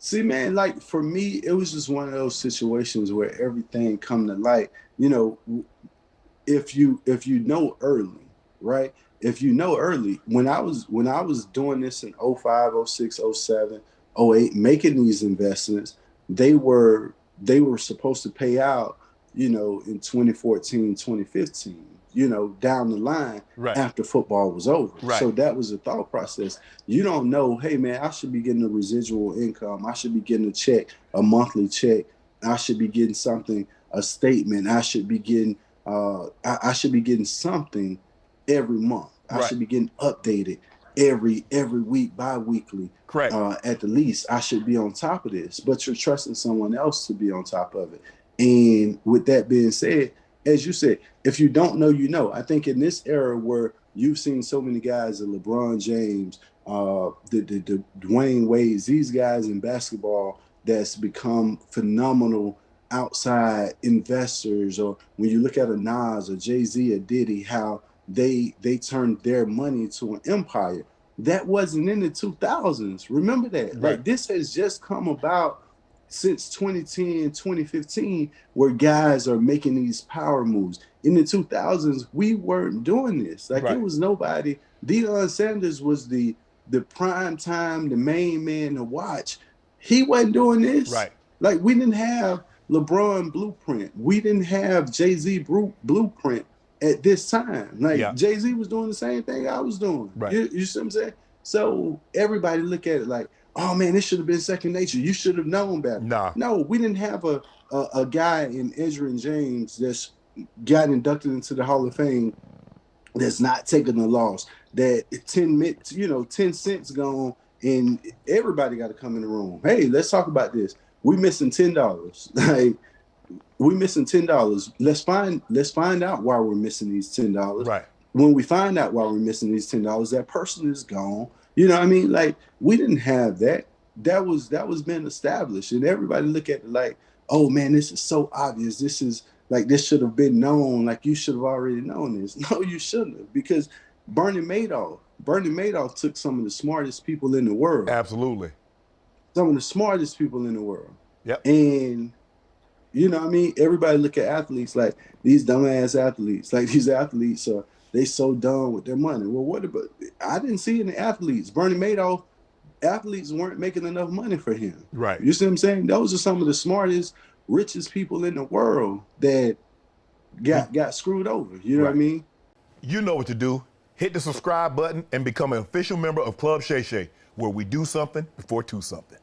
See, man, like for me, it was just one of those situations where everything come to light. You know, if you know early, right? If you know early, when I was doing this in '05, '06, '07, '08, making these investments, they were supposed to pay out, in 2014, 2015, down the line Right. after football was over. Right. So that was the thought process. You don't know, hey man, I should be getting a residual income. I should be getting a check, a monthly check. I should be getting something, a statement. I should be getting something every month. I Right. should be getting updated every week, bi-weekly. Correct. At the least, I should be on top of this. But you're trusting someone else to be on top of it. And with that being said, as you said, if you don't know, you know. I think in this era where you've seen so many guys, the LeBron James, the Dwayne Wades, these guys in basketball that's become phenomenal outside investors, or when you look at a Nas or Jay-Z or Diddy, how they turned their money to an empire. That wasn't in the 2000s. Remember that. Right. Like this has just come about since 2010, 2015, where guys are making these power moves. In the 2000s, we weren't doing this. Like it Right. was nobody. Deion Sanders was the prime time, the main man to watch. He wasn't doing this. Right. Like we didn't have LeBron blueprint. We didn't have Jay-Z blueprint at this time. Like Yeah. Jay-Z was doing the same thing I was doing. Right. You see what I'm saying? So everybody look at it like, oh man, this should have been second nature. You should have known better. Nah. No, we didn't have a guy in Edgerrin James that's got inducted into the Hall of Fame that's not taking a loss. That 10 cents gone, and everybody got to come in the room. Hey, let's talk about this. We missing $10. Like we missing $10. Let's find out why we're missing these $10. Right. When we find out why we're missing these $10, that person is gone. You know what I mean? Like we didn't have that. That was been established, and everybody look at it like, oh man, this is so obvious. This should have been known. Like you should have already known this. No, you shouldn't have, because Bernie Madoff took some of the smartest people in the world. Absolutely. Some of the smartest people in the world. Yep. And you know what I mean? Everybody look at athletes like these dumbass athletes. Like these athletes are they so done with their money. Well, what about I didn't see any athletes. Bernie Madoff, athletes weren't making enough money for him. Right. You see what I'm saying? Those are some of the smartest, richest people in the world that got screwed over. You know what I mean? You know what to do. Hit the subscribe button and become an official member of Club Shay Shay, where we do something before two something.